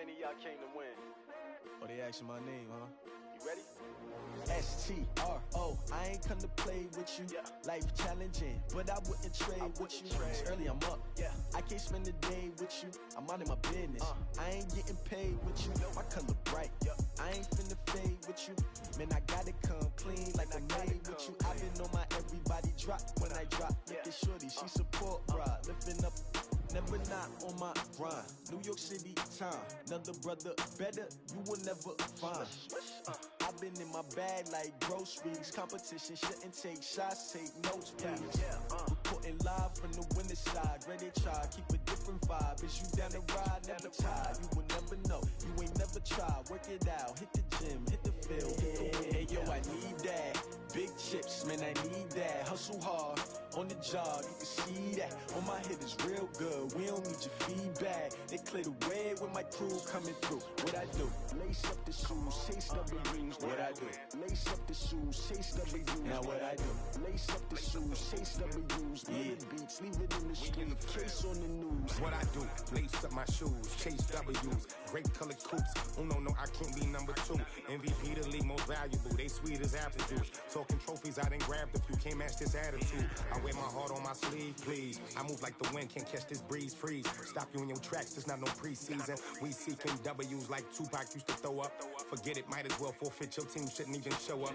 many of y'all came to win? Oh, they asking my name, huh? You ready? S-T-R-O, I ain't come to play with you. Life challenging, but I wouldn't trade with you. It's early, I'm up. I can't spend the day with you. I'm out of my business. I ain't getting paid with you. My color bright. I ain't finna fade with you. Man, I gotta come clean like I made with you. I've been on my everybody drop when I drop. Look at shorty, she support, bruh. Lifting up. Never not on my grind. New York City time. Another brother better, you will never find. I've been in my bag like groceries. Competition shouldn't take shots, take notes, please. Reporting live from the winning side. Ready to try, keep a different vibe. Is you down the ride, never tired. You will never know, you ain't never tried. Work it out, hit the gym, hit the field, hit the wind. Hey yo, I need that. Big chips, man, I need that. Hustle hard, on the job, you can see that. On my head is real good, we don't need your feedback. They clear the way with my crew coming through. What I do? Lace up the shoes, chase W's. What I do? Lace up the shoes, chase W's. Now what I do? Lace up the shoes, chase W's. Million beats, leave it in the street, case on the news. What I do? Lace up my shoes, chase W's. Great colored coops. Oh no, I can't be number 2. MVP the league most valuable. They sweet as apple juice. Talking trophies, I done grabbed a few. Can't match this attitude. I wear my heart on my sleeve, please. I move like the wind, can't catch this breeze, freeze. Stop you in your tracks, there's not no preseason. We seeking W's like Tupac used to throw up. Forget it, might as well forfeit. Your team shouldn't even show up.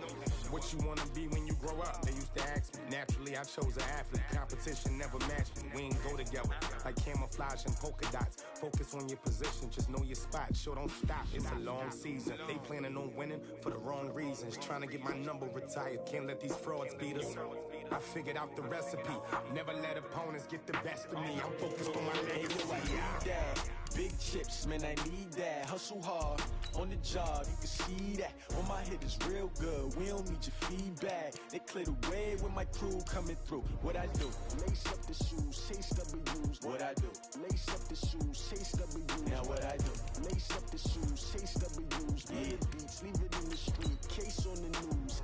What you wanna be when you grow up? They used to ask me. Naturally, I chose an athlete. Competition never matched me. We ain't go together like camouflage and polka dots. Focus on your position, just know your spot. Sure, don't stop. It's a long season. They planning on winning for the wrong reasons. Trying to get my number retired. Can't let these frauds beat us. I figured out the recipe. Never let opponents get the best of me. I'm focused on my legacy. I need that. Big chips, man, I need that. Hustle hard, on the job, you can see that. On my head is real good, we don't need your feedback. They clear the way with my crew coming through. What I do? Lace up the shoes, chase W's. What I do? Lace up the shoes, chase W's. Now what I do? Lace up the shoes, chase W's. Million beats, leave it in the street, case on the news.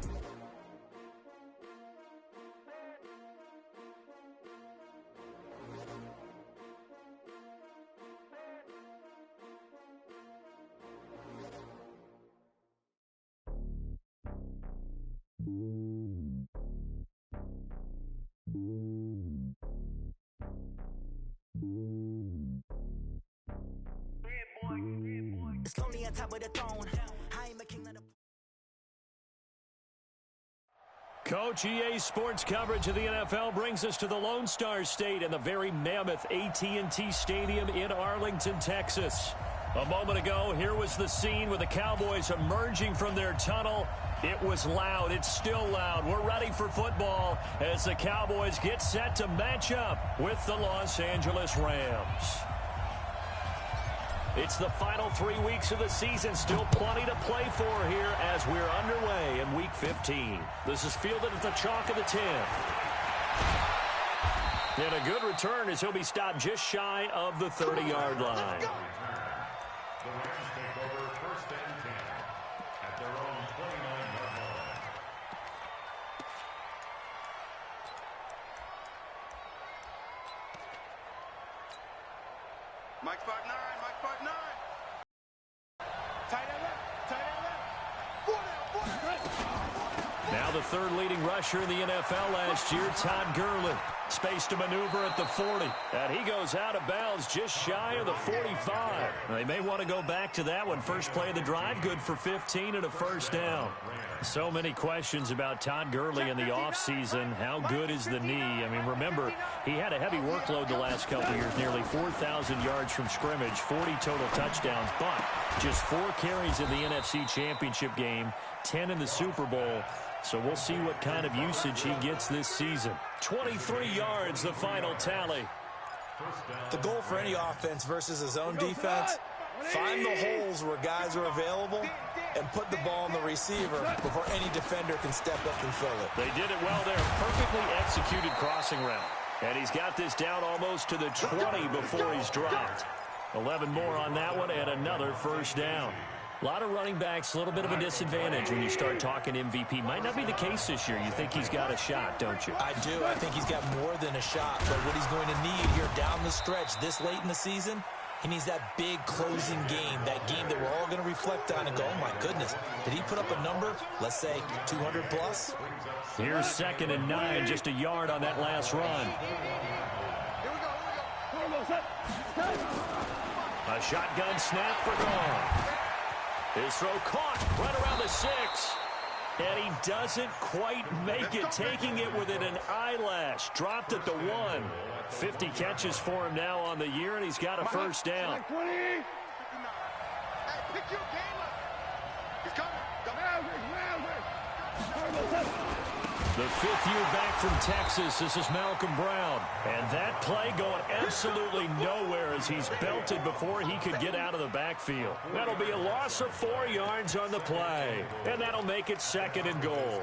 It's lonely on top of the throne. I am a king of the... Coach, EA Sports coverage of the NFL brings us to the Lone Star State and the very mammoth AT&T Stadium in Arlington, Texas. A moment ago, here was the scene with the Cowboys emerging from their tunnel. It was loud. It's still loud. We're ready for football as the Cowboys get set to match up with the Los Angeles Rams. It's the final 3 weeks of the season. Still plenty to play for here as we're underway in Week 15. This is fielded at the chalk of the 10. And a good return as he'll be stopped just shy of the 30-yard line. The Rams take over 1st and 10 at their own 29-yard line. Mike Spark 9, Mike Spark 9. Tight end left, tight end left. Now the third leading rusher in the NFL last year, Todd Gurley. Space to maneuver at the 40. And he goes out of bounds just shy of the 45. They may want to go back to that one. First play of the drive, good for 15 and a first down. So many questions about Todd Gurley in the offseason. How good is the knee? I mean, remember, he had a heavy workload the last couple of years, nearly 4,000 yards from scrimmage, 40 total touchdowns, but just 4 carries in the NFC Championship game, 10 in the Super Bowl. So we'll see what kind of usage he gets this season. 23 yards, the final tally. The goal for any offense versus a zone defense, find the holes where guys are available and put the ball on the receiver before any defender can step up and fill it. They did it well there. Perfectly executed crossing route. And he's got this down almost to the 20 before he's dropped. 11 more on that one and another first down. A lot of running backs, a little bit of a disadvantage when you start talking MVP. Might not be the case this year. You think he's got a shot, don't you? I do. I think he's got more than a shot. But what he's going to need here down the stretch this late in the season, He needs that big closing game, that game that we're all going to reflect on and go, oh, my goodness, did he put up a number, let's say, 200 plus? Here's 2nd and 9, just a yard on that last run. A shotgun snap for goal. His throw caught right around the 6. And he doesn't quite make it, taking it within an eyelash. Dropped at the 1. 50 catches for him now on the year, and he's got a first down. Hey, pick your game up. He's coming. The 5th year back from Texas, this is Malcolm Brown. And that play going absolutely nowhere as he's belted before he could get out of the backfield. That'll be a loss of 4 yards on the play. And that'll make it 2nd and goal.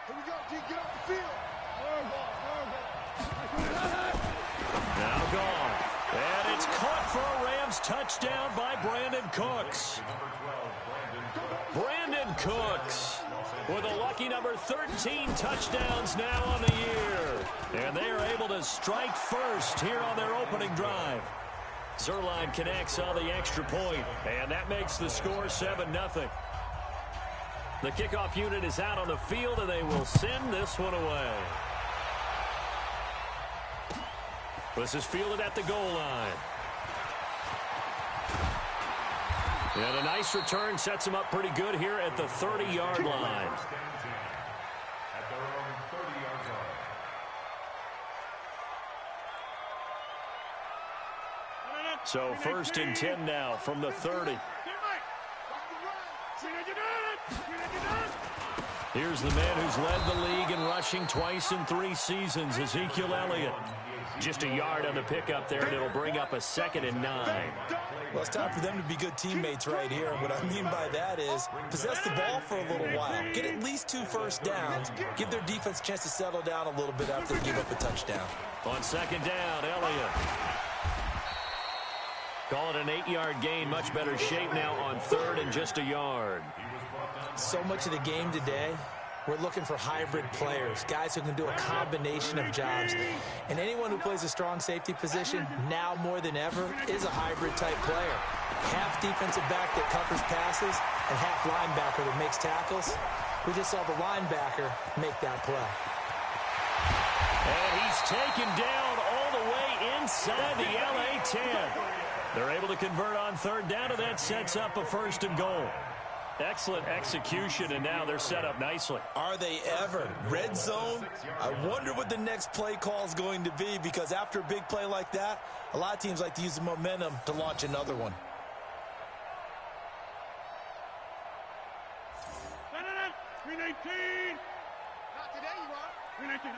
Here we go, G, get off the field. Now gone. And it's caught for a Rams touchdown by Brandon Cooks. Brandon Cooks with a lucky number 13 touchdowns now on the year. And they are able to strike first here on their opening drive. Zuerlein connects on the extra point, and that makes the score 7-0. The kickoff unit is out on the field, and they will send this one away. This is fielded at the goal line. And a nice return sets him up pretty good here at the 30-yard line. At their own 30-yard line. So 1st and 10 now from the 30. Here's the man who's led the league in rushing twice in 3 seasons, Ezekiel Elliott. Just a yard on the pickup there, and it'll bring up a 2nd and 9. Well, it's time for them to be good teammates right here. And what I mean by that is possess the ball for a little while. Get at least 2 first downs. Give their defense a chance to settle down a little bit after they give up a touchdown. On 2nd down, Elliott. Call it an 8-yard gain. Much better shape now on 3rd and just a yard. So much of the game today, we're looking for hybrid players, guys who can do a combination of jobs. And anyone who plays a strong safety position, now more than ever, is a hybrid-type player. Half defensive back that covers passes and half linebacker that makes tackles. We just saw the linebacker make that play. And he's taken down all the way inside the LA 10. They're able to convert on 3rd down, and that sets up a 1st and goal. Excellent execution, and now they're set up nicely. Are they ever? Red zone? I wonder what the next play call is going to be, because after a big play like that, a lot of teams like to use the momentum to launch another one. Green 18. Not today, you are. Green 18.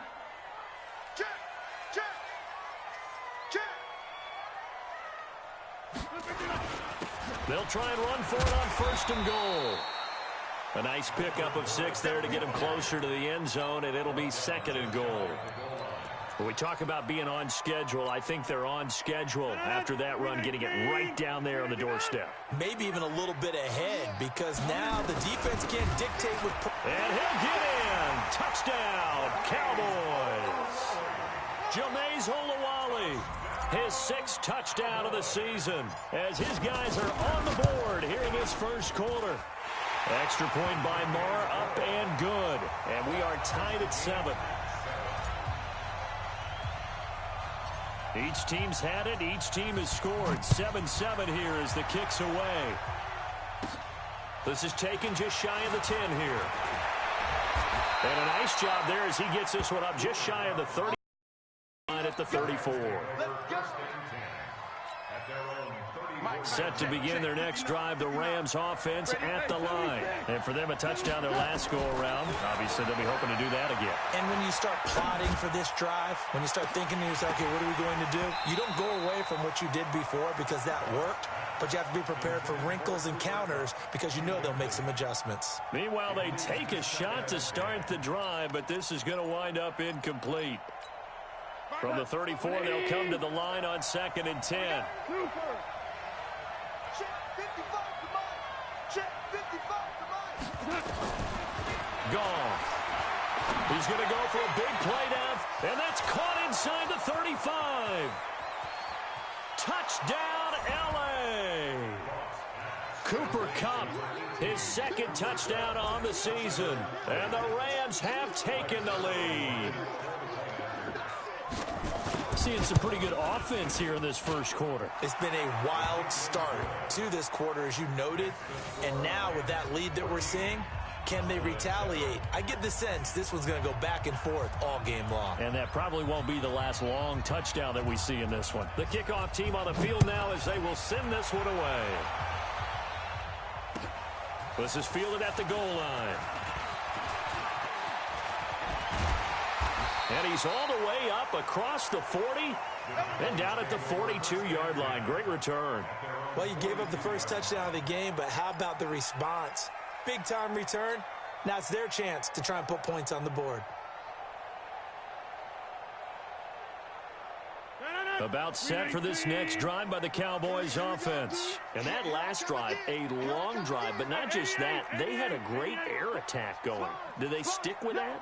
Check. They'll try and run for it on 1st and goal. A nice pickup of 6 there to get him closer to the end zone, and it'll be 2nd and goal. When we talk about being on schedule, I think they're on schedule after that run, getting it right down there on the doorstep. Maybe even a little bit ahead, because now the defense can't dictate with... And he'll get in. Touchdown, Cowboys. Jameis Olawale, his 6th touchdown of the season, as his guys are on the board here in this first quarter. Extra point by Marr, up and good. And we are tied at 7. Each team's had it. Each team has scored. 7-7 here as the kick's away. This is taken just shy of the 10 here. And a nice job there as he gets this one up just shy of the 30 line at the 34. Set to begin their next drive, the Rams offense at the line. And for them, a touchdown their last go-around. Obviously, they'll be hoping to do that again. And when you start plotting for this drive, when you start thinking to yourself, okay, what are we going to do? You don't go away from what you did before because that worked, but you have to be prepared for wrinkles and counters because you know they'll make some adjustments. Meanwhile, they take a shot to start the drive, but this is going to wind up incomplete. From the 34, they'll come to the line on 2nd and 10. Goff. He's going to go for a big play down. And that's caught inside the 35. Touchdown, L.A. Cooper Kupp, his second touchdown on the season. And the Rams have taken the lead. Seeing some pretty good offense here in this first quarter. It's been a wild start to this quarter, as you noted. And now with that lead that we're seeing, can they retaliate? I get the sense this one's going to go back and forth all game long. And that probably won't be the last long touchdown that we see in this one. The kickoff team on the field now as they will send this one away. This is fielded at the goal line. And he's all the way up across the 40 and down at the 42-yard line. Great return. Well, you gave up the first touchdown of the game, but how about the response? Big-time return. Now it's their chance to try and put points on the board. About set for this next drive by the Cowboys offense. And that last drive, a long drive, but not just that. They had a great air attack going. Do they stick with that?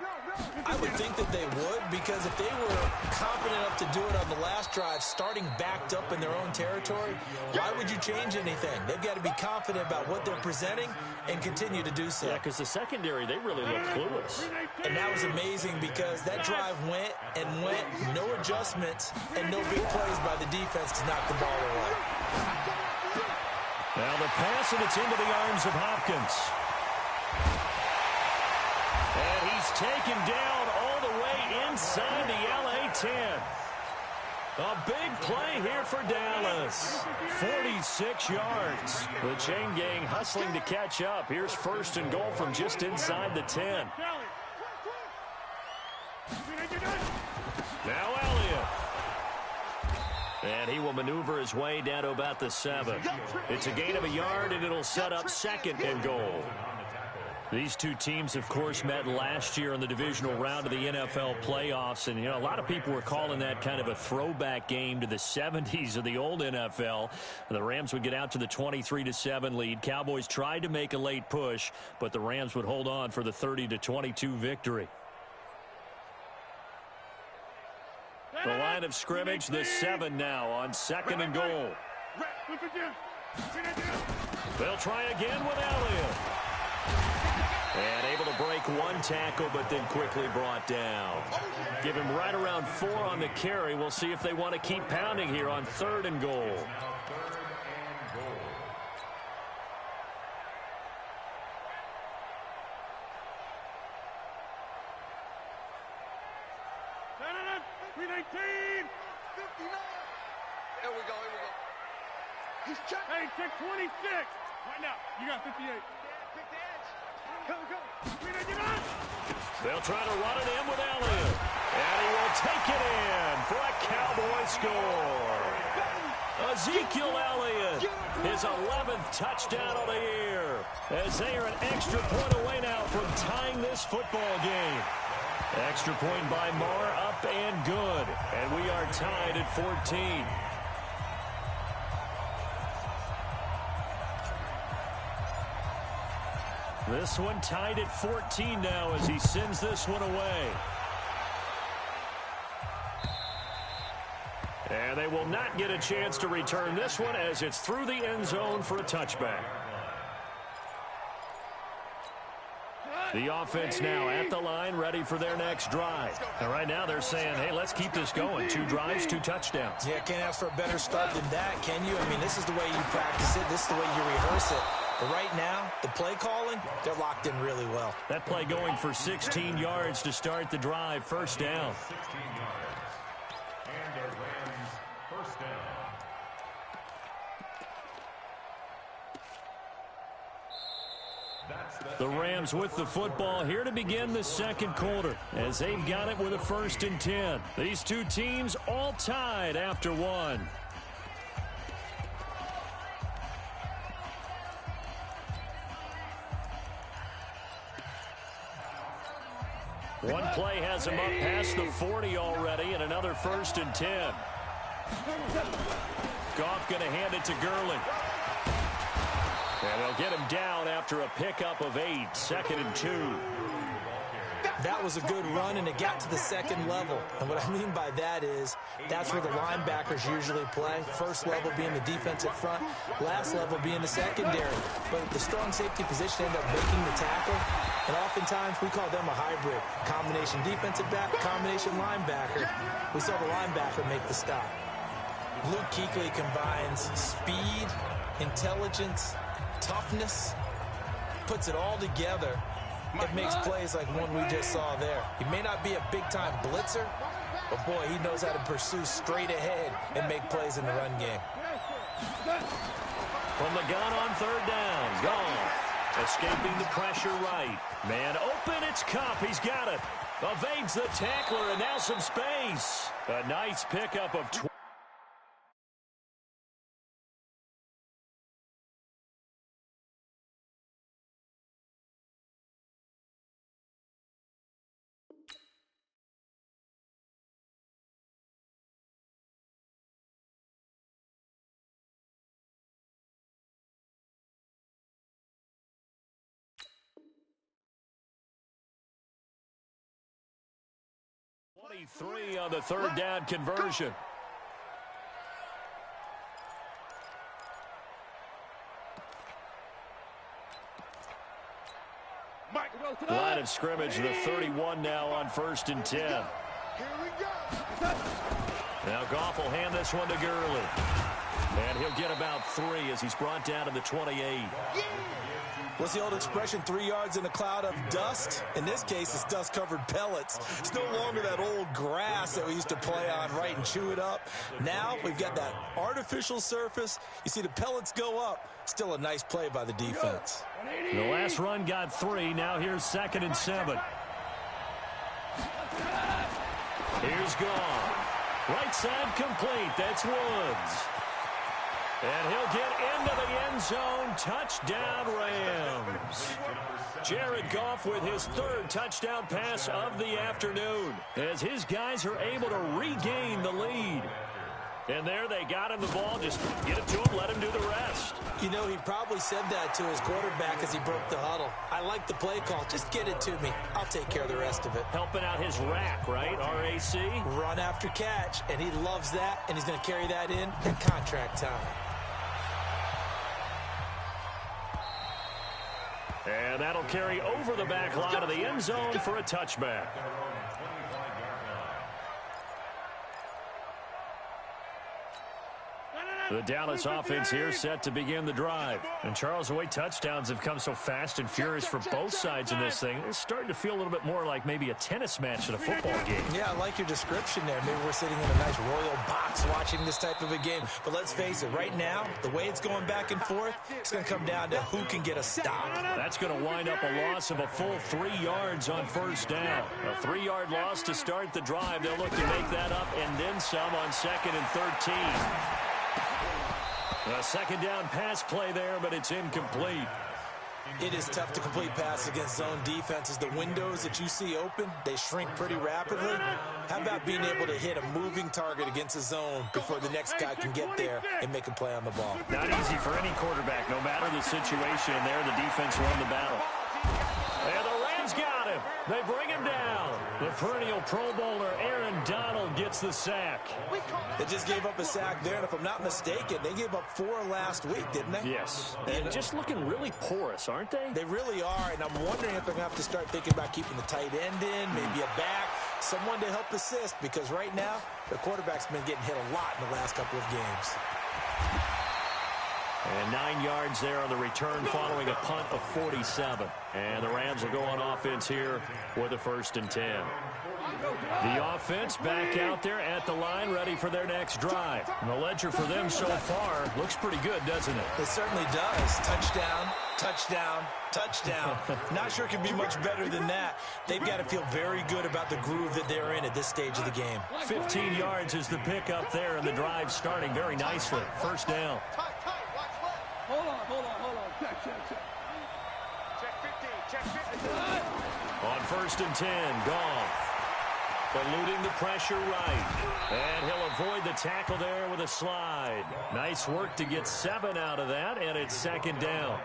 I would think that they would, because if they were confident enough to do it on the last drive, starting backed up in their own territory, why would you change anything? They've got to be confident about what they're presenting and continue to do so. Yeah, because the secondary, they really look clueless. And that was amazing because that drive went and went, no adjustments, and no big plays by the defense to knock the ball away. Now the pass, and it's into the arms of Hopkins. And he's taken down all the way inside the LA 10. A big play here for Dallas. 46 yards. The chain gang hustling to catch up. Here's first and goal from just inside the 10. Now Elliott. And he will maneuver his way down to about the 7. It's a gain of a yard, and it'll set up second and goal. These two teams, of course, met last year in the divisional round of the NFL playoffs. And, you know, a lot of people were calling that kind of a throwback game to the 70s of the old NFL. The Rams would get out to the 23-7 lead. Cowboys tried to make a late push, but the Rams would hold on for the 30-22 victory. The line of scrimmage, the 7 now on second and goal. They'll try again with Elliott. And able to break one tackle, but then quickly brought down. Give him right around 4 on the carry. We'll see if they want to keep pounding here on third and goal. Here we go. He's checked. Hey, check 26. Right now, you got 58. Pick the edge. Go. They'll try to run it in with Elliott. And he will take it in for a Cowboy score. Ezekiel Elliott, his 11th touchdown of the year, as they are an extra point away now from tying this football game. Extra point by Marr, up and good. And we are tied at 14. This one tied at 14 now as he sends this one away. And they will not get a chance to return this one as it's through the end zone for a touchback. The offense now at the line, ready for their next drive. And right now they're saying, hey, let's keep this going. 2 drives, 2 touchdowns. Yeah, can't ask for a better start than that, can you? I mean, this is the way you practice it. This is the way you rehearse it. But right now, the play calling, they're locked in really well. That play going for 16 yards to start the drive. First down. 16 yards. And the Rams first down. The Rams with the football here to begin the second quarter as they've got it with a 1st and 10. These two teams all tied after 1. One play has him up past the 40 already, and another 1st and 10. Goff going to hand it to Gurley. And they'll get him down after a pickup of 8. 2nd and 2. That was a good run, and it got to the second level. And what I mean by that is that's where the linebackers usually play. First level being the defensive front, last level being the secondary. But the strong safety position ended up making the tackle, and oftentimes we call them a hybrid. Combination defensive back, combination linebacker. We saw the linebacker make the stop. Luke Kuechly combines speed, intelligence, toughness, puts it all together. It makes plays like one we just saw there. He may not be a big-time blitzer, but boy, he knows how to pursue straight ahead and make plays in the run game. From the gun on third down, Goff escaping the pressure right. Man open, it's Kupp. He's got it. Evades the tackler, and now some space. A nice pickup of 20. Three on the third down conversion. Line of scrimmage, the 31 now on 1st and 10. Here we go. Now Goff will hand this one to Gurley. And he'll get about 3 as he's brought down to the 28. What's the old expression, 3 yards in a cloud of dust? In this case, it's dust-covered pellets. It's no longer that old grass that we used to play on, right, and chew it up. Now we've got that artificial surface. You see the pellets go up. Still a nice play by the defense. The last run got 3. Now here's 2nd and 7. Here's Goff. Right side complete. That's Woods. And he'll get into the end zone. Touchdown, Rams. Jared Goff with his 3rd touchdown pass of the afternoon as his guys are able to regain the lead. And there they got him the ball. Just get it to him, let him do the rest. You know, he probably said that to his quarterback as he broke the huddle. I like the play call. Just get it to me. I'll take care of the rest of it. Helping out his rack, right? RAC. Run after catch, and he loves that, and he's going to carry that in at contract time. And that'll carry over the back line of the end zone for a touchback. The Dallas offense here set to begin the drive. And Charles, the way touchdowns have come so fast and furious for both sides in this thing, it's starting to feel a little bit more like maybe a tennis match at a football game. Yeah, I like your description there. Maybe we're sitting in a nice royal box watching this type of a game. But let's face it, right now, the way it's going back and forth, it's going to come down to who can get a stop. That's going to wind up a loss of a full 3 yards on 1st down. A 3-yard loss to start the drive. They'll look to make that up and then some on 2nd and 13. A 2nd down pass play there, but it's incomplete. It is tough to complete passes against zone defenses. The windows that you see open, they shrink pretty rapidly. How about being able to hit a moving target against a zone before the next guy can get there and make a play on the ball? Not easy for any quarterback, no matter the situation. There, the defense won the battle. And the Rams got him. They bring him down. The perennial Pro Bowler Aaron Donald gets the sack. They just gave up a sack there, and if I'm not mistaken, they gave up 4 last week, didn't they? Yes. And just looking really porous, aren't they? They really are, and I'm wondering if they're going to have to start thinking about keeping the tight end in, maybe a back, someone to help assist, because right now, the quarterback's been getting hit a lot in the last couple of games. And 9 yards there on the return following a punt of 47. And the Rams will go on offense here with a 1st and 10. The offense back out there at the line, ready for their next drive. And the ledger for them so far looks pretty good, doesn't it? It certainly does. Touchdown, touchdown, touchdown. Not sure it can be much better than that. They've got to feel very good about the groove that they're in at this stage of the game. 15 yards is the pickup there, and the drive starting very nicely. 1st down. Hold on. Check. Check 15. On 1st and 10, Goff. eluding the pressure right. And he'll avoid the tackle there with a slide. Nice work to get 7 out of that, and it's second down.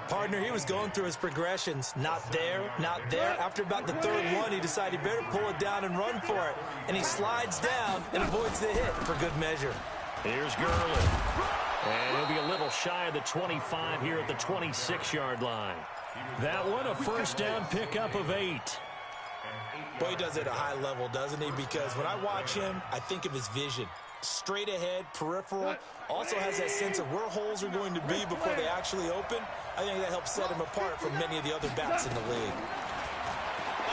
Partner, he was going through his progressions. Not there, not there. After about the third one, he decided he better pull it down and run for it. And he slides down and avoids the hit for good measure. Here's Gurley. And he'll be a little shy of the 25 here at the 26-yard line. That one, a first down pickup of 8. Boy, he does it at a high level, doesn't he? Because when I watch him, I think of his vision. Straight ahead, peripheral, also has that sense of where holes are going to be before they actually open. I think that helps set him apart from many of the other backs in the league.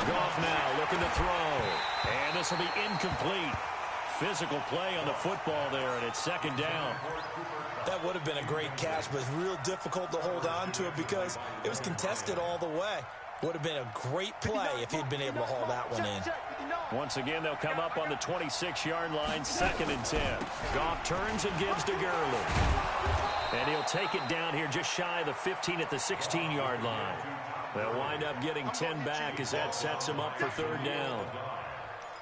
Goff now looking to throw. And this will be incomplete. Physical play on the football there, and it's second down. That would have been a great catch, but it's real difficult to hold on to it because it was contested all the way. Would have been a great play if he'd been able to haul that one in. Once again, they'll come up on the 26-yard line, 2nd and 10. Goff turns and gives to Gurley. And he'll take it down here just shy of the 15 at the 16-yard line. They'll wind up getting 10 back as that sets him up for third down.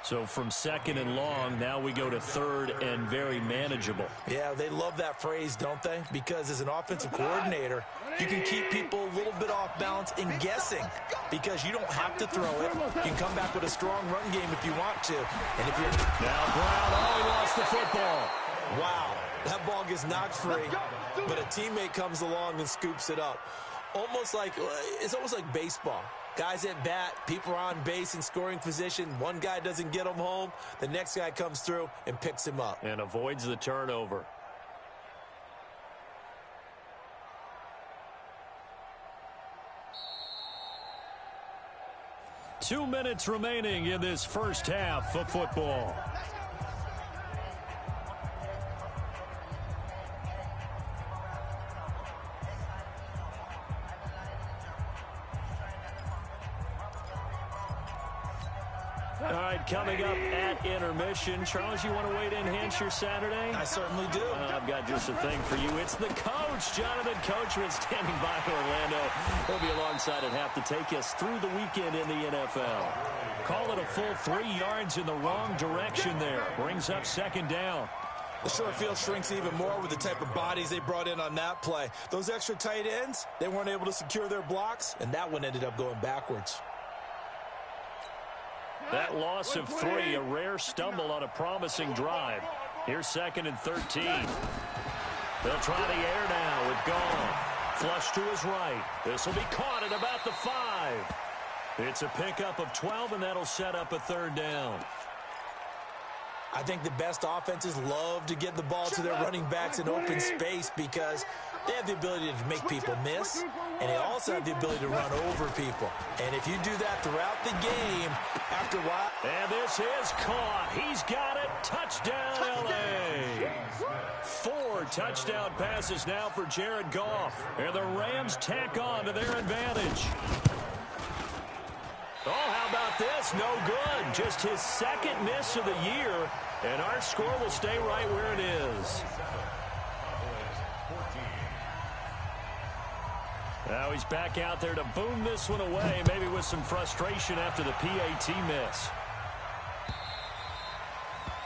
So from second and long, now we go to third and very manageable. Yeah, they love that phrase, don't they? Because as an offensive coordinator, you can keep people a little bit off balance and guessing because you don't have to throw it. You can come back with a strong run game if you want to. And if you're... Now Brown, he lost the football. Wow, that ball gets knocked free, but a teammate comes along and scoops it up. It's almost like baseball. Guys at bat, people are on base in scoring position. One guy doesn't get him home. The next guy comes through and picks him up. And avoids the turnover. Two minutes remaining in this first half of football. All right, coming up at intermission. Charles, you want to wade in Hampshire Saturday? I certainly do. I've got just a thing for you. It's the coach, Jonathan Coachman, standing by Orlando. He'll be alongside at half to take us through the weekend in the NFL. Call it a full 3 yards in the wrong direction there. Brings up second down. The short field shrinks even more with the type of bodies they brought in on that play. Those extra tight ends, they weren't able to secure their blocks, and that one ended up going backwards. That loss of 3, a rare stumble on a promising drive. Here's 2nd and 13. They'll try the air now with Goff. Flush to his right. This will be caught at about the 5. It's a pickup of 12, and that'll set up a third down. I think the best offenses love to get the ball to their running backs in open space because they have the ability to make people miss, and they also have the ability to run over people. And if you do that throughout the game, after a while... And this is caught. He's got it. Touchdown, L.A. 4 touchdown passes now for Jared Goff. And the Rams tack on to their advantage. Oh, how about this? No good. Just his 2nd miss of the year, and our score will stay right where it is. Now he's back out there to boom this one away, maybe with some frustration after the PAT miss.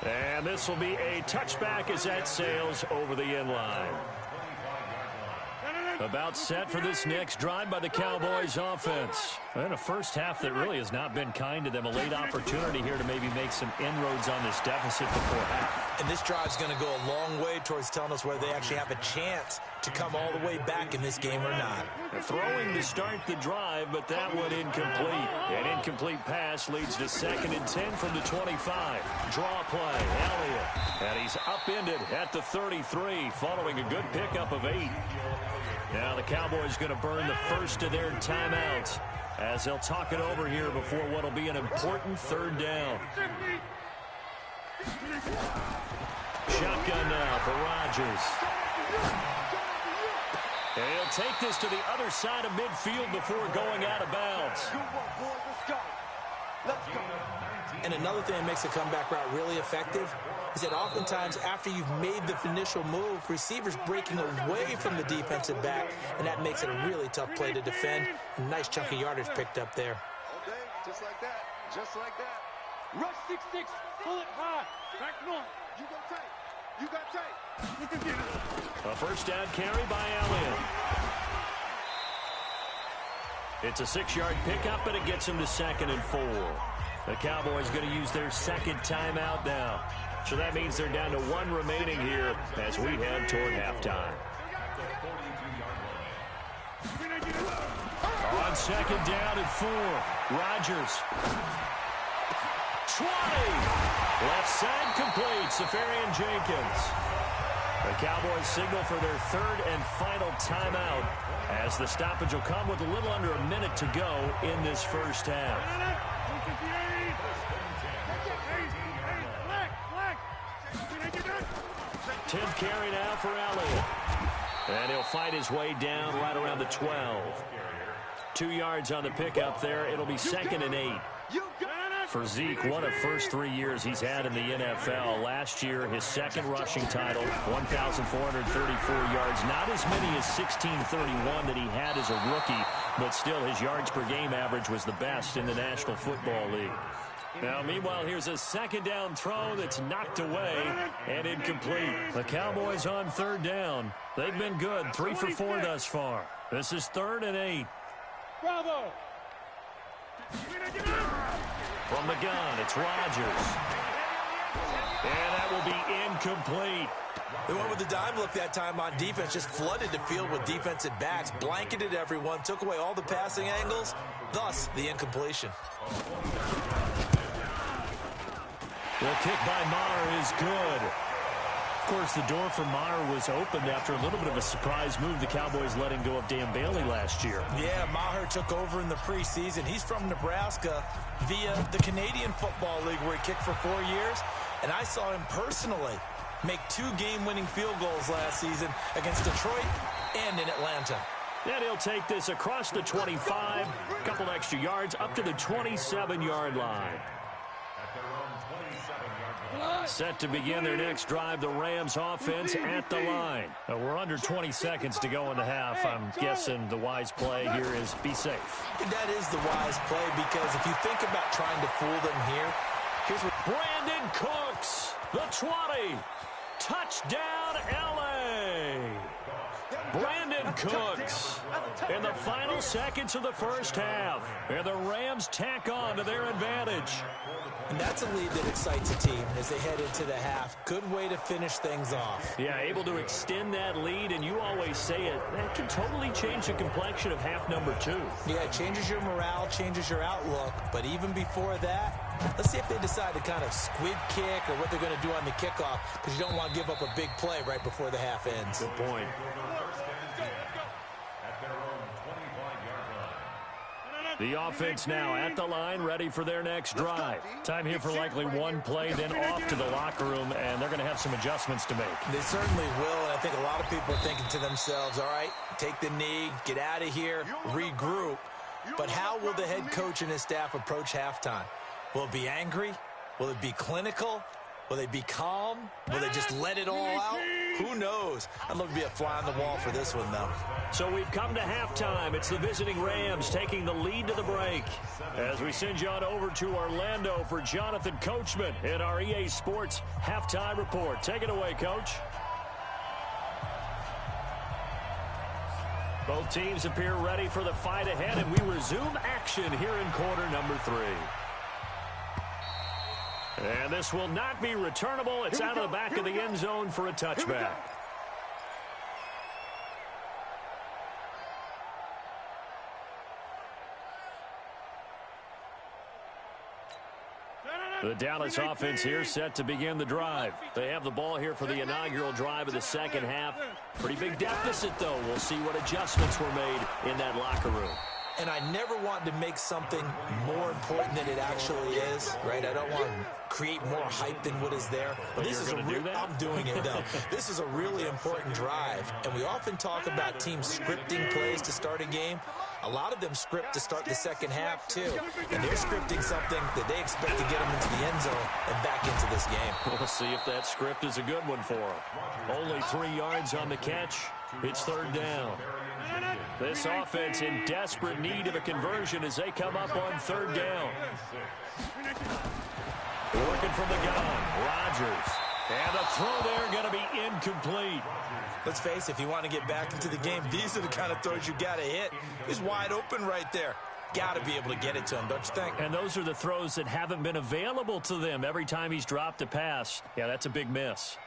And this will be a touchback as that sails over the end line. About set for this next drive by the Cowboys offense. And a first half that really has not been kind to them. A late opportunity here to maybe make some inroads on this deficit before half. And this drive's going to go a long way towards telling us whether they actually have a chance to come all the way back in this game or not. Throwing to start the drive, but that one incomplete. An incomplete pass leads to 2nd and 10 from the 25. Draw play, Elliott. And he's upended at the 33 following a good pickup of 8. Now the Cowboys going to burn the first of their timeouts as they'll talk it over here before what will be an important third down. Shotgun now for Rodgers. And he'll take this to the other side of midfield before going out of bounds. And another thing that makes the comeback route really effective is that oftentimes after you've made the initial move, receivers breaking away from the defensive back, and that makes it a really tough play to defend. A nice chunk of yardage picked up there. Okay, just like that, just like that. Rush 6-6. Pull it high. Back north. You got tight. You got tight. You can get it. A first down carry by Elliott. It's a 6-yard pickup, but it gets him to 2nd and 4. The Cowboys going to use their second timeout now. So that means they're down to 1 remaining here as we head toward halftime. On 2nd down and 4, Rodgers. 20. Left side complete. Safarian Jenkins. The Cowboys signal for their 3rd and final timeout as the stoppage will come with a little under a minute to go in this first half. 10th carry now for Elliott. And he'll fight his way down right around the 12. 2 yards on the pickup there. It'll be 2nd and 8. For Zeke, one of first 3 years he's had in the NFL. Last year, his 2nd rushing title, 1,434 yards. Not as many as 1,631 that he had as a rookie, but still his yards per game average was the best in the National Football League. Now, meanwhile, here's a 2nd down throw that's knocked away and incomplete. The Cowboys on 3rd down. They've been good, 3 for 4 thus far. This is 3rd and 8. Bravo! From the gun, it's Rodgers. And that will be incomplete. They went with the dime look that time on defense, just flooded the field with defensive backs, blanketed everyone, took away all the passing angles, thus the incompletion. The kick by Maher is good. Of course, the door for Maher was opened after a little bit of a surprise move. The Cowboys letting go of Dan Bailey last year. Yeah, Maher took over in the preseason. He's from Nebraska via the Canadian Football League where he kicked for 4 years. And I saw him personally make 2 game-winning field goals last season against Detroit and in Atlanta. And he'll take this across the 25, a couple extra yards, up to the 27-yard line. Set to begin their next drive, the Rams offense at the line. We're under 20 seconds to go in the half. I'm guessing the wise play here is be safe. That is the wise play because if you think about trying to fool them here, here's what... Brandon Cooks, the 20. Touchdown, L.A. Brandon Cooks in the final seconds of the first half. And the Rams tack on to their advantage. And that's a lead that excites a team as they head into the half. Good way to finish things off. Yeah, able to extend that lead, and you always say it, that can totally change the complexion of half number 2. Yeah, it changes your morale, changes your outlook. But even before that, let's see if they decide to kind of squib kick or what they're going to do on the kickoff, because you don't want to give up a big play right before the half ends. Good point. The offense now at the line, ready for their next drive. Time here for likely 1 play, then off to the locker room, and they're going to have some adjustments to make. They certainly will, and I think a lot of people are thinking to themselves, all right, take the knee, get out of here, regroup. But how will the head coach and his staff approach halftime? Will it be angry? Will it be clinical? Will they be calm? Will they just let it all out? Who knows? I'd love to be a fly on the wall for this one, though. So we've come to halftime. It's the visiting Rams taking the lead to the break. As we send you on over to Orlando for Jonathan Coachman in our EA Sports Halftime Report. Take it away, Coach. Both teams appear ready for the fight ahead, and we resume action here in quarter number 3. And this will not be returnable. It's out of the back of the end zone for a touchback. The Dallas offense here set to begin the drive. They have the ball here for the inaugural drive of the second half. Pretty big deficit, though. We'll see what adjustments were made in that locker room. And I never want to make something more important than it actually is, right? I don't want to create more hype than what is there. But this is a real, I'm doing it, though. This is a really important drive. And we often talk about teams scripting plays to start a game. A lot of them script to start the second half, too. And they're scripting something that they expect to get them into the end zone and back into this game. We'll see if that script is a good one for them. Only 3 yards on the catch. It's third down. This offense in desperate need of a conversion as they come up on third down. Working from the gun, Rodgers. And the throw there going to be incomplete. Let's face it, if you want to get back into the game, these are the kind of throws you got to hit. He's wide open right there. Got to be able to get it to him, don't you think? And those are the throws that haven't been available to them every time he's dropped a pass. Yeah, that's a big miss.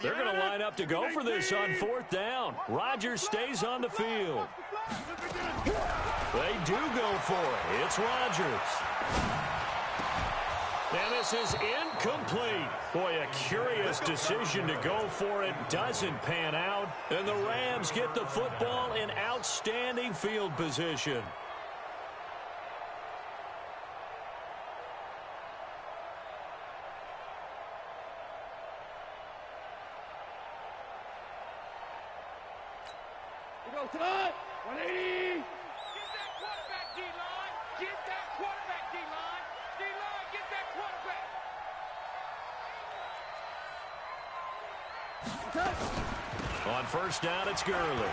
They're going to line up to go for this on fourth down. Rodgers stays on the field. They do go for it. It's Rodgers. And this is incomplete. Boy, a curious decision to go for it. Doesn't pan out. And the Rams get the football in outstanding field position. We go tonight. 180. Get that quarterback, D-line. Get that quarterback, D-line. D-line, get that quarterback. On first down, it's Gurley.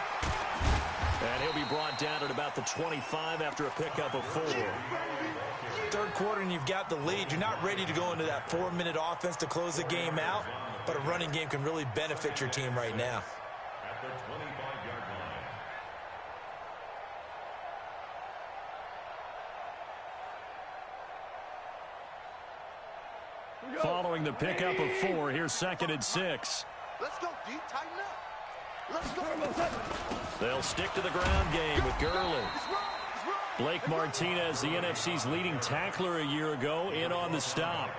And he'll be brought down at about the 25 after a pickup of 4. Third quarter and you've got the lead. You're not ready to go into that 4-minute offense to close the game out, but a running game can really benefit your team right now. At the 25-yard line. Following the pickup of 4, here's 2nd and 6. Let's go, D. Tighten up. Let's go. They'll stick to the ground game with Gurley. Blake Martinez, the NFC's leading tackler a year ago, in on the stop.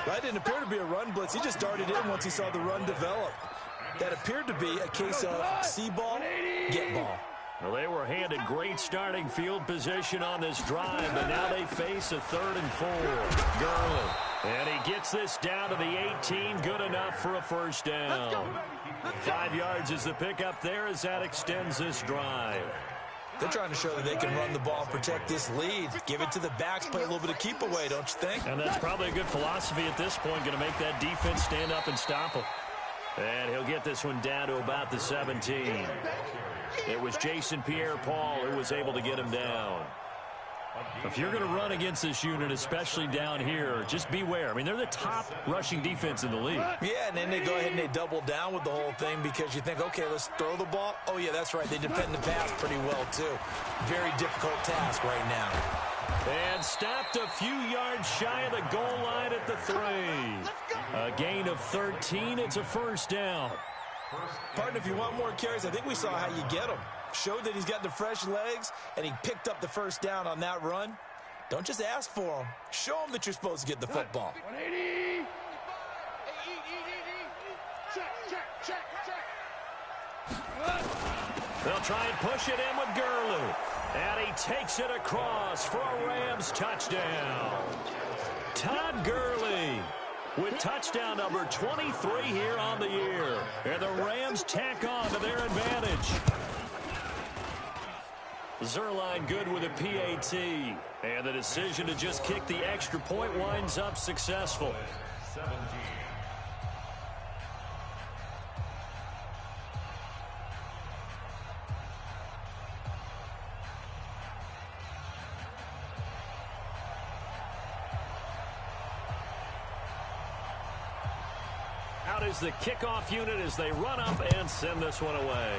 That didn't appear to be a run blitz. He just darted in once he saw the run develop. That appeared to be a case of see ball, get ball. Well, they were handed great starting field position on this drive, but now they face a 3rd and 4. Gurley. And he gets this down to the 18, good enough for a first down. 5 yards is the pickup there as that extends this drive. They're trying to show that they can run the ball and protect this lead. Give it to the backs, play a little bit of keep away, don't you think? And that's probably a good philosophy at this point, going to make that defense stand up and stop him. And he'll get this one down to about the 17. It was Jason Pierre-Paul who was able to get him down. If you're going to run against this unit, especially down here, just beware. I mean, they're the top rushing defense in the league. Yeah, and then they go ahead and they double down with the whole thing because you think, okay, let's throw the ball. Oh, yeah, that's right. They defend the pass pretty well, too. Very difficult task right now. And stopped a few yards shy of the goal line at the 3. A gain of 13. It's a first down. Partner, if you want more carries, I think we saw how you get them. Showed that he's got the fresh legs, and he picked up the first down on that run. Don't just ask for him. Show him that you're supposed to get the football. 180. They'll try and push it in with Gurley. And he takes it across for a Rams touchdown. Todd Gurley with touchdown number 23 here on the year. And the Rams tack on to their advantage. Zuerlein good with a PAT. And the decision to just kick the extra point winds up successful. 17. Out is the kickoff unit as they run up and send this one away.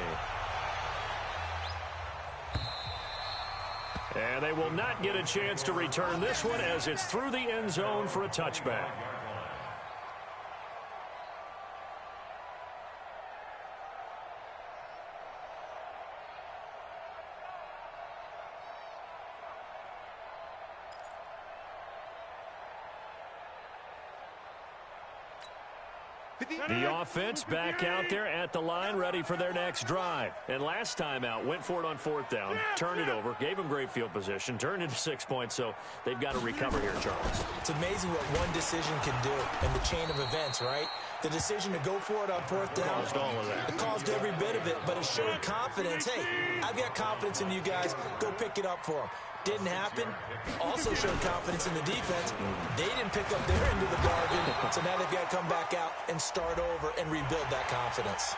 And they will not get a chance to return this one as it's through the end zone for a touchback. The offense back out there at the line, ready for their next drive. And last time out, went for it on 4th down, turned it over, gave them great field position, turned into 6 points, so they've got to recover here, Charles. It's amazing what one decision can do in the chain of events, right? The decision to go for it on 4th down. Caused all of that. It caused every bit of it, but it showed confidence. Hey, I've got confidence in you guys. Go pick it up for them. Didn't happen. Also showed confidence in the defense. They didn't pick up their end of the bargain, so now they've got to come back out and start over and rebuild that confidence.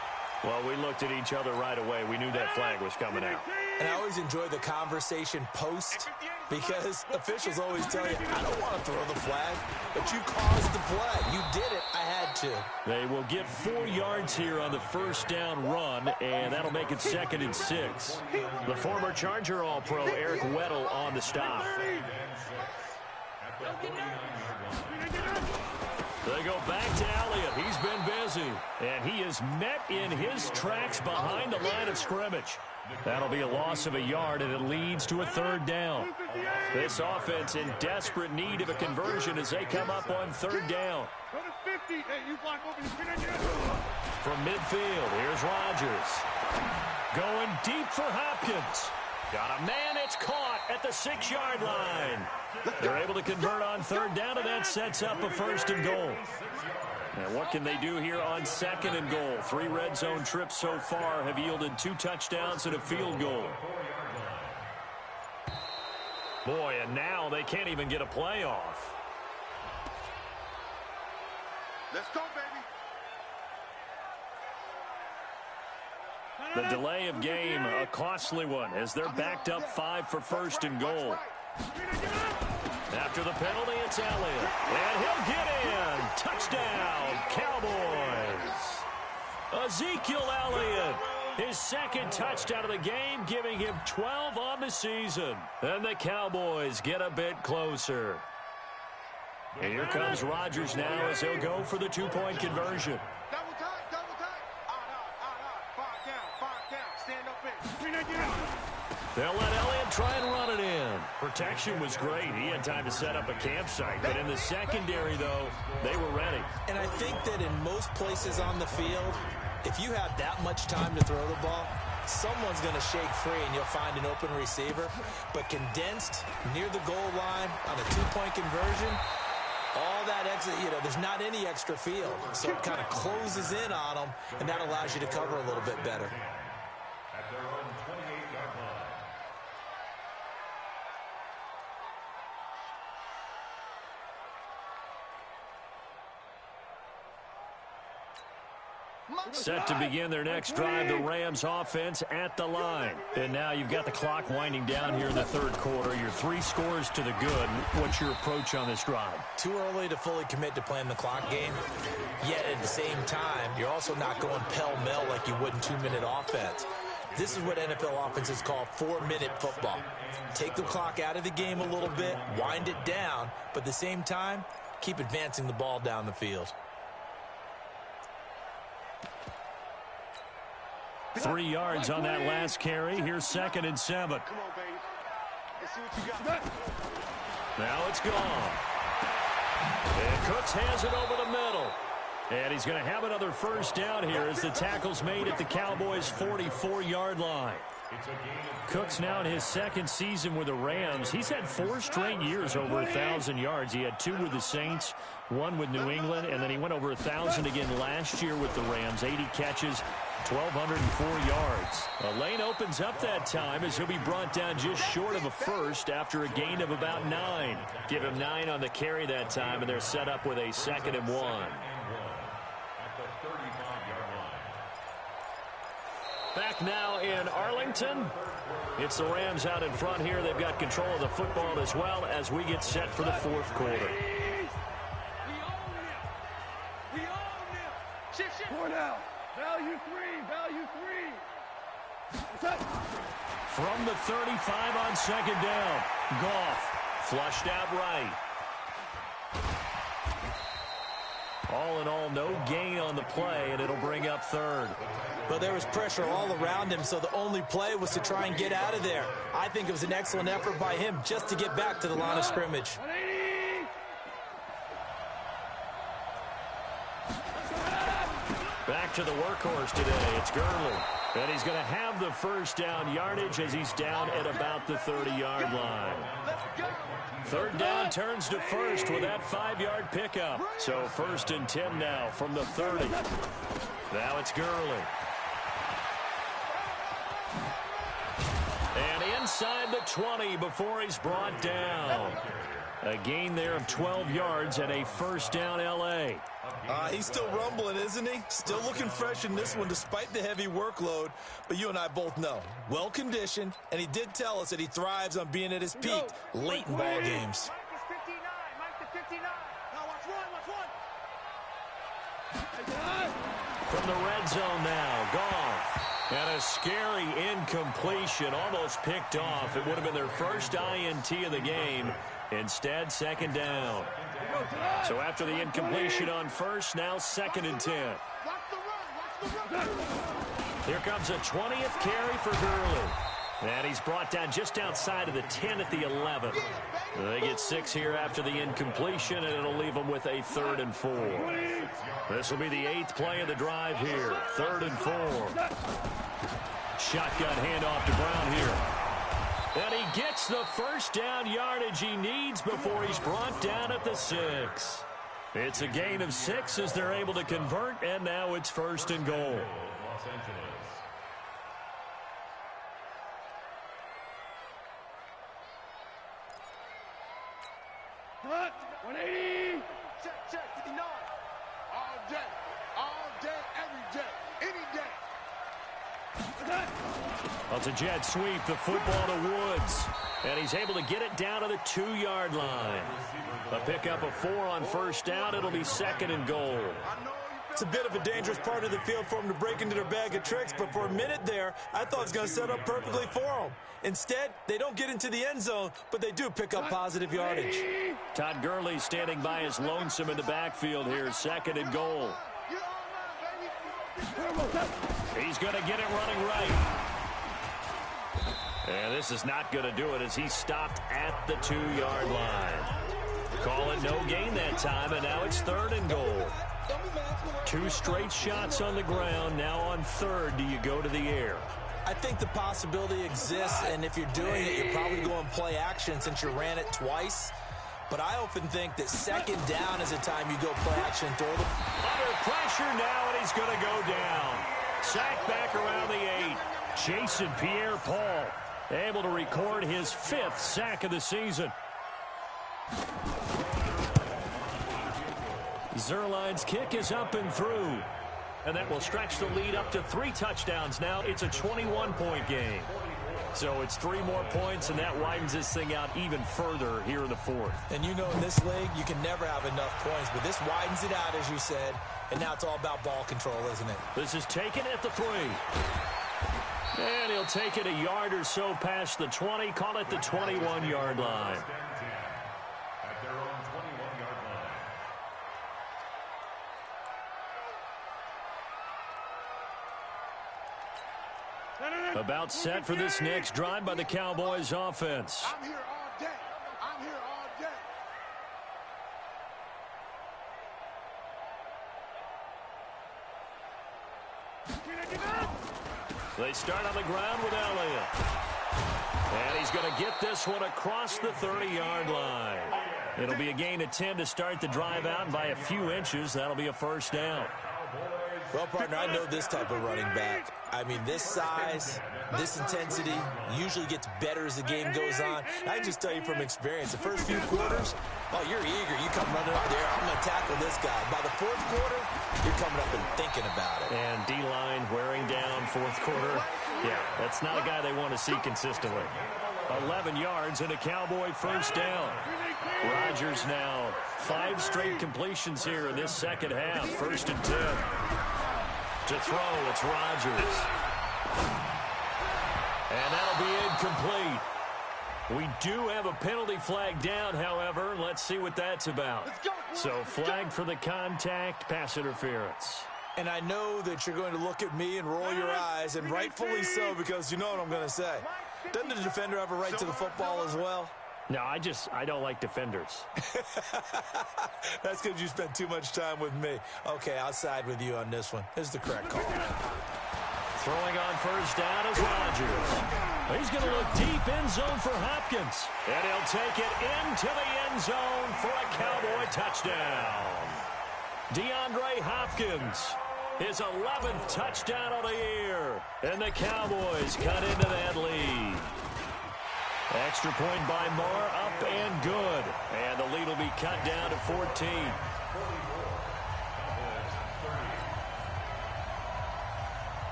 Well, we looked at each other right away. We knew that flag was coming out. And I always enjoy the conversation post because officials always tell you, I don't want to throw the flag, but you caused the play. You did it. I had to. They will get 4 yards here on the first down run, and that'll make it 2nd and 6. The former Charger All-Pro Eric Weddle on the stop. They go back to Elliott. He's been busy, and he is met in his tracks behind the line of scrimmage. That'll be a loss of a yard, and it leads to a 3rd down. This offense in desperate need of a conversion as they come up on 3rd down. From midfield, here's Rodgers. Going deep for Hopkins. Got a man, it's caught at the 6-yard line. They're able to convert on 3rd down, and that sets up a 1st and goal. And what can they do here on 2nd and goal? 3 red zone trips so far have yielded 2 touchdowns and a field goal. Boy, and now they can't even get a play off. Let's go, baby. The delay of game, a costly one, as they're backed up 5 for 1st and goal. After the penalty, it's Elliott. And he'll get in. Touchdown, Cowboys. Ezekiel Elliott, his 2nd touchdown of the game, giving him 12 on the season. And the Cowboys get a bit closer. And here comes Rodgers now as he'll go for the 2-point conversion. Double time, double time. Five down. Stand up in. They'll let Elliott try and run it in. Protection was great. He had time to set up a campsite. But in the secondary, though, they were ready. And I think that in most places on the field, if you have that much time to throw the ball, someone's going to shake free and you'll find an open receiver. But condensed near the goal line on a 2-point conversion, all that extra, there's not any extra field. So it kind of closes in on them, and that allows you to cover a little bit better. At their own 28-yard line. Set to begin their next drive, the Rams offense at the line. And now you've got the clock winding down here in the 3rd quarter. You're 3 scores to the good. What's your approach on this drive? Too early to fully commit to playing the clock game. Yet at the same time, you're also not going pell-mell like you would in 2-minute offense. This is what NFL offenses call 4-minute football. Take the clock out of the game a little bit, wind it down, but at the same time, keep advancing the ball down the field. 3 yards on that last carry. Here's 2nd and 7. Come on, baby. Let's see what you got. Now it's gone. And Cooks has it over the middle. And he's going to have another 1st down here as the tackle's made at the Cowboys' 44-yard line. Cooks now in his 2nd season with the Rams. He's had 4 straight years over 1,000 yards. He had 2 with the Saints, 1 with New England, and then he went over 1,000 again last year with the Rams. 80 catches, 1,204 yards. A lane opens up that time as he'll be brought down just short of a 1st after a gain of about 9. Give him 9 on the carry that time, and they're set up with a 2nd and 1. Back now in Arlington. It's the Rams out in front here. They've got control of the football as well as we get set for the 4th quarter. We own them. Shift. 4 down. Value 3. From the 35 on 2nd down. Goff flushed out right. All in all, no gain on the play, and it'll bring up 3rd. But there was pressure all around him, so the only play was to try and get out of there. I think it was an excellent effort by him just to get back to the line of scrimmage. Back to the workhorse today. It's Gurley. And he's going to have the 1st down yardage as he's down at about the 30-yard line. 3rd down turns to 1st with that 5-yard pickup. So 1st and 10 now from the 30. Now it's Gurley. And inside the 20 before he's brought down. A gain there of 12 yards and a first down L.A. He's still rumbling, isn't he? Still looking fresh in this one despite the heavy workload. But you and I both know, well-conditioned, and he did tell us that he thrives on being at his peak late in ball games. From the red zone now, Goff. And a scary incompletion, almost picked off. It would have been their first INT of the game. Instead, second down. So after the incompletion on first, now 2nd and 10. Here comes a 20th carry for Gurley. And he's brought down just outside of the 10 at the 11. They get 6 here after the incompletion, and it'll leave them with a 3rd and 4. This will be the 8th play of the drive here. 3rd and 4. Shotgun handoff to Brown here. And he gets the first down yardage he needs before he's brought down at the 6. It's a gain of 6 as they're able to convert, and now it's 1st and goal. Los Angeles. Cut. 180. Check, 59. All day, every day, any day. Well, it's a jet sweep, the football to Woods. And he's able to get it down to the 2-yard line. A pickup of 4 on first down. It'll be 2nd and goal. It's a bit of a dangerous part of the field for him to break into their bag of tricks, but for a minute there, I thought it was going to set up perfectly for him. Instead, they don't get into the end zone, but they do pick up positive yardage. Todd Gurley standing by his lonesome in the backfield here. 2nd and goal. He's going to get it running right. And this is not going to do it as he's stopped at the 2-yard line. Call it no gain that time, and now it's 3rd and goal. 2 straight shots on the ground. Now on 3rd, do you go to the air? I think the possibility exists, and if you're doing it, you're probably going play action since you ran it twice. But I often think that 2nd down is the time you go play action and throw the... Under pressure now, and he's going to go down. Sacked back around the 8. Jason Pierre-Paul able to record his 5th sack of the season. Zuerlein's kick is up and through. And that will stretch the lead up to 3 touchdowns now. It's a 21-point game. So it's 3 more points, and that widens this thing out even further here in the 4th. And you know in this league, you can never have enough points, but this widens it out, as you said. And now it's all about ball control, isn't it? This is taken at the 3. And he'll take it a yard or so past the 20, call it the 21-yard line. At their own 21-yard line. About set for this next drive by the Cowboys offense. I'm here all day. I'm here all day. They start on the ground with Elliott. And he's going to get this one across the 30-yard line. It'll be a gain of 10 to start the drive out, and by a few inches, that'll be a first down. Well, partner, I know this type of running back. I mean, this size, this intensity usually gets better as the game goes on. And I can just tell you from experience, the first few quarters, oh, you're eager. You come running up there, I'm going to tackle this guy. By the 4th quarter, you're coming up and thinking about it. And D-line wearing down 4th quarter. Yeah, that's not a guy they want to see consistently. 11 yards and a Cowboy first down. Rodgers now 5 straight completions here in this second half. 1st and 10. To throw, it's Rodgers. And that'll be incomplete. We do have a penalty flag down, however. Let's see what that's about. So flag for the contact, pass interference. And I know that you're going to look at me and roll your eyes, and rightfully so, because you know what I'm going to say. Doesn't the defender have a right to the football as well? No, I don't like defenders. That's because you spent too much time with me. Okay, I'll side with you on this one. This is the correct call. Throwing on first down is Rodgers. He's going to look deep end zone for Hopkins. And he'll take it into the end zone for a Cowboy touchdown. DeAndre Hopkins, his 11th touchdown of the year. And the Cowboys cut into that lead. Extra point by Moore, up and good. And cut down to 14.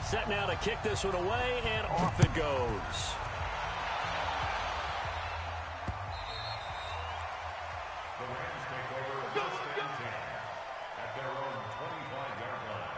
Set now to kick this one away, and off it goes. The Rams take over first and 10 at their own 25-yard line.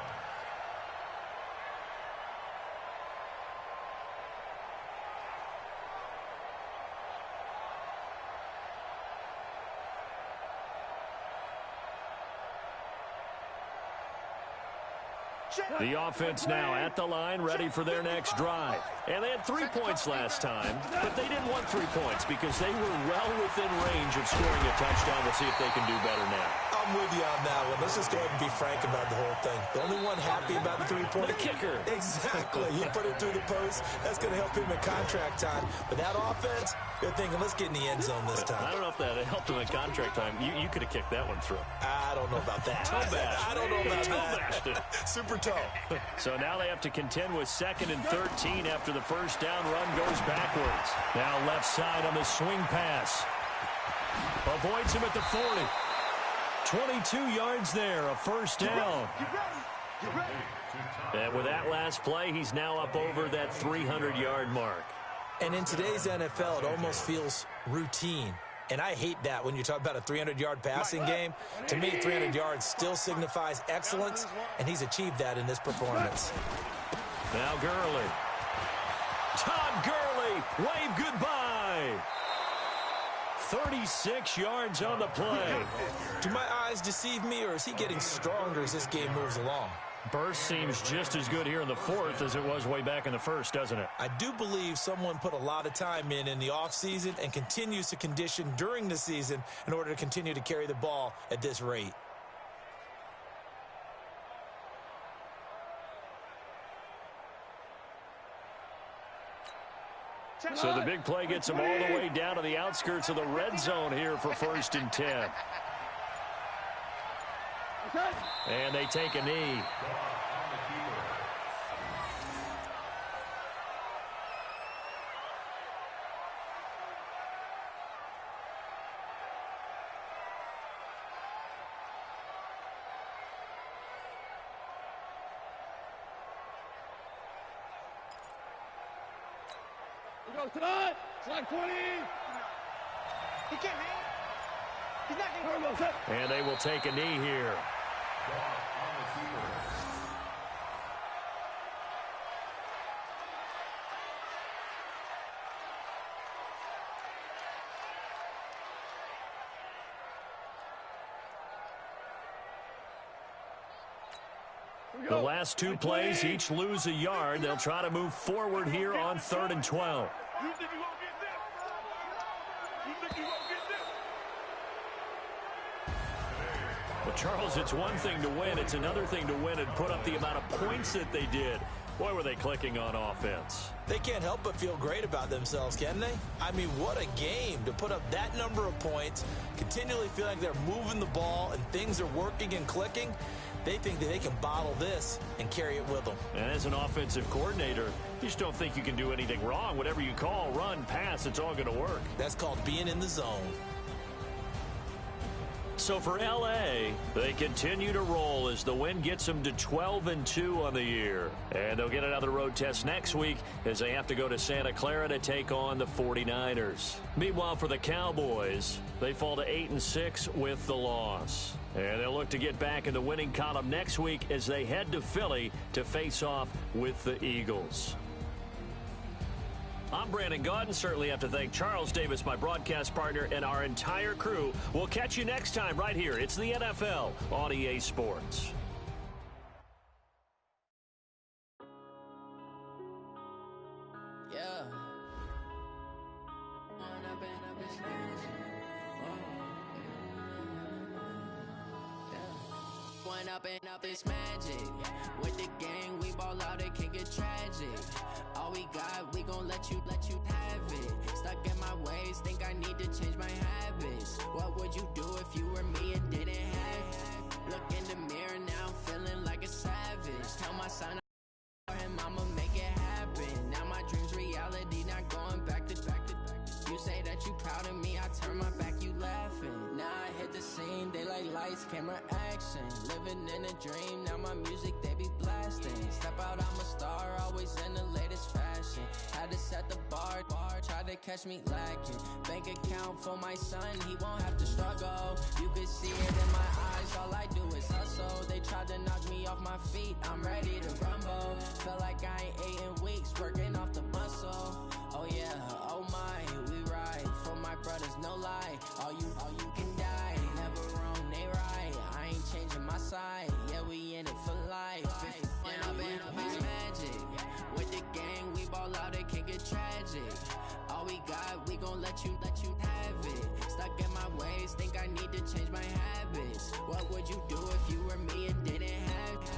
The offense now at the line, ready for their next drive. And they had 3 points last time, but they didn't want 3 points because they were well within range of scoring a touchdown. We'll see if they can do better now. I'm with you on that one. Let's just go ahead and be frank about the whole thing. The only one happy about the 3-point. The kicker. Exactly. He put it through the post. That's going to help him in contract time. But that offense, they're thinking, let's get in the end zone this time. I don't know if that helped him in contract time. You could have kicked that one through. I don't know about that. I don't know about that. Super toe. So now they have to contend with 2nd and 13 after the first down run goes backwards. Now left side on the swing pass. Avoids him at the 40. 22 yards there, a first down. And with that last play, he's now up over that 300-yard mark. And in today's NFL, it almost feels routine. And I hate that when you talk about a 300-yard passing game. To me, 300 yards still signifies excellence, and he's achieved that in this performance. Now Gurley. Todd Gurley, wave goodbye. 36 yards on the play. Do my eyes deceive me, or is he getting stronger as this game moves along? Burst seems just as good here in the 4th as it was way back in the 1st, doesn't it? I do believe someone put a lot of time in the offseason and continues to condition during the season in order to continue to carry the ball at this rate. So the big play gets him all the way down to the outskirts of the red zone here for 1st and 10. And they take a knee. Slide 20. He can't hang. He's not getting hurt. And they will take a knee here. The last 2 plays, each lose a yard. They'll try to move forward here on 3rd and 12. You think you won't get this? You think you won't get this? Well, Charles, it's one thing to win. It's another thing to win and put up the amount of points that they did. Boy, were they clicking on offense. They can't help but feel great about themselves, can they? I mean, what a game to put up that number of points, continually feel like they're moving the ball and things are working and clicking. They think that they can bottle this and carry it with them. And as an offensive coordinator, you just don't think you can do anything wrong. Whatever you call, run, pass, it's all going to work. That's called being in the zone. So for L.A., they continue to roll as the win gets them to 12-2 on the year. And they'll get another road test next week as they have to go to Santa Clara to take on the 49ers. Meanwhile, for the Cowboys, they fall to 8-6 with the loss. And they'll look to get back in the winning column next week as they head to Philly to face off with the Eagles. I'm Brandon Gaudin. Certainly have to thank Charles Davis, my broadcast partner, and our entire crew. We'll catch you next time right here. It's the NFL on EA Sports. Yeah. One up and up, it's magic. With the gang, we ball out, it can get tragic. All we got, we gon' let you have it. Stuck in my ways, think I need to change my habits. What would you do if you were me and didn't have it? Look in the mirror now, feeling like a savage. Tell my son him I'ma make it happen. Now my dream's reality, not going back to. You say that you proud of me, I turn my back, you laughing. Now I hit the scene, they like lights, camera, action. Living in a dream, now my music, they be blasting. Step out, I'm a star, always in the latest fashion. Had to set the bar, try to catch me lacking. Bank account for my son, he won't have to struggle. You can see it in my eyes, all I do is hustle. They tried to knock me off my feet, I'm ready to rumble. Felt like I ain't ate in weeks, working off the muscle. Oh yeah, oh my, we ride for my brothers, no lie. All you can die, never wrong, they right. I ain't changing my side, yeah, we in it for life. And I've been magic with the gang, we ball out, it can get tragic. All we got, we gon' let you have it. Stuck in my ways, think I need to change my habits. What would you do if you were me and didn't have it?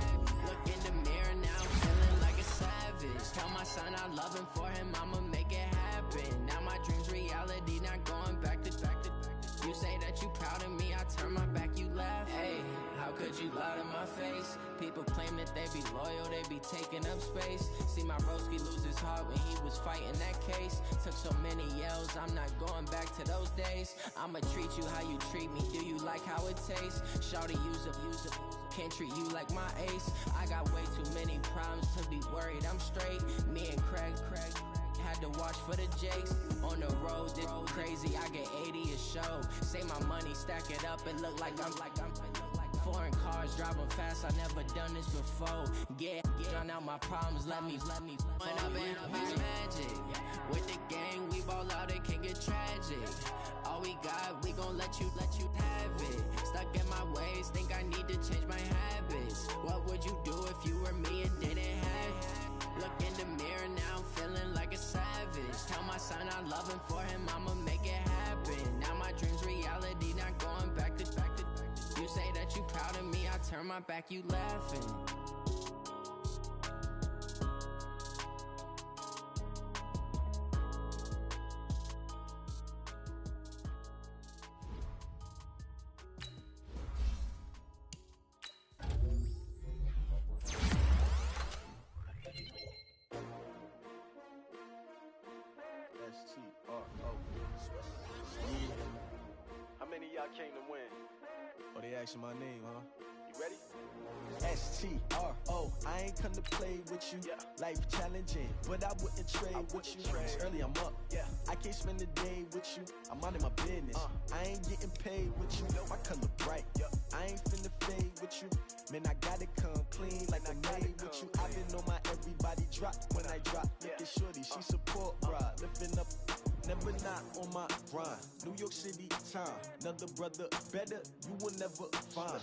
Look in the mirror now, feeling like a savage. Tell my son I love him, for him I'ma make it happen. Now my dream's reality, not going back to. You say that you proud of me, I turn my back, you laugh. Hey, how could you lie to my face? People claim that they be loyal, they be taking up space. See my broski lose his heart when he was fighting that case. Took so many yells, I'm not going back to those days. I'ma treat you how you treat me, do you like how it tastes? Shawty, use up, can't treat you like my ace. I got way too many problems to be worried, I'm straight. Me and Craig had to watch for the Jakes. On the road, it's crazy, I get 80 a show. Say my money, stack it up, it look like I'm foreign cars, driving fast, I never done this before. Drown out my problems, let me When I've been magic with the gang, we ball out, it can get tragic. All we got, we gon' let you have it. Stuck in my ways, think I need to change my habits. What would you do if you were me and didn't have it? Look in the mirror now, I'm feeling like a savage. Tell my son I love him, for him I'ma make it happen. Now my dream's reality, not going back to. You say that you proud of me, I turn my back, you laughing. How many of y'all came to win? Oh, they asking my name, huh? You ready? STRO, I ain't come to play with you. Life challenging, but I wouldn't trade with you. It's early, I'm up. I can't spend the day with you. I'm out of my business. I ain't getting paid with you. My color bright. I ain't finna fade with you. Man, I gotta come clean like I made with you. I've been on my everybody drop when I drop. Look at shorty, she support ride. Lifting up, never not on my grind. New York City time, another brother better, you will never find.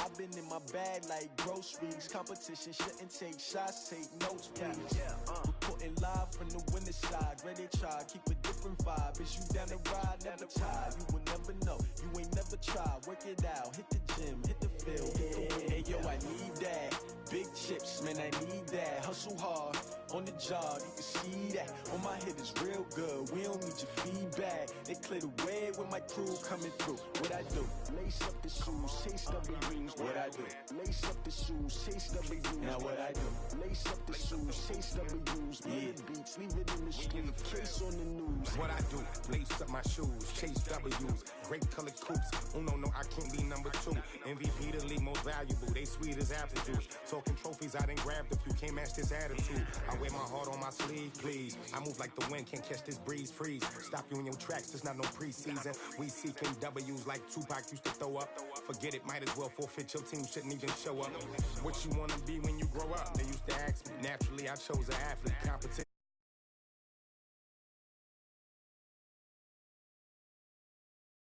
I've been in my bag like groceries. Competition shouldn't take shots, take notes, please. Reporting live from the winning side. Ready to try, keep a different vibe. Is you down the ride, never tired. You will never know, you ain't never tried. Work it out, hit the gym, hit the field. Hey yo, I need that. Big chips, man, I need that. Hustle hard, on the job, you can see that. On my head is real good, we don't need your feedback. They clear the way with my crew coming through. What I do? Lace up the shoes, chase double dreams. What I do? Lace up the shoes, chase double dreams. Now what I do? Lace up the shoes, chase double dreams. Beats, leave it in the street, case on the news. What I do? Lace up my shoes, chase W's. Great colored coops. Oh no, I can't be number 2. MVP the league most valuable. They sweet as apple juice. Talking trophies, I done grabbed a few. Can't match this attitude. I wear my heart on my sleeve, please. I move like the wind, can't catch this breeze. Freeze. Stop you in your tracks, there's not no preseason. We seeking W's like Tupac used to throw up. Forget it, might as well forfeit. Your team shouldn't even show up. What you wanna be when you grow up? They used to ask me. Naturally, I chose an athlete. Competition.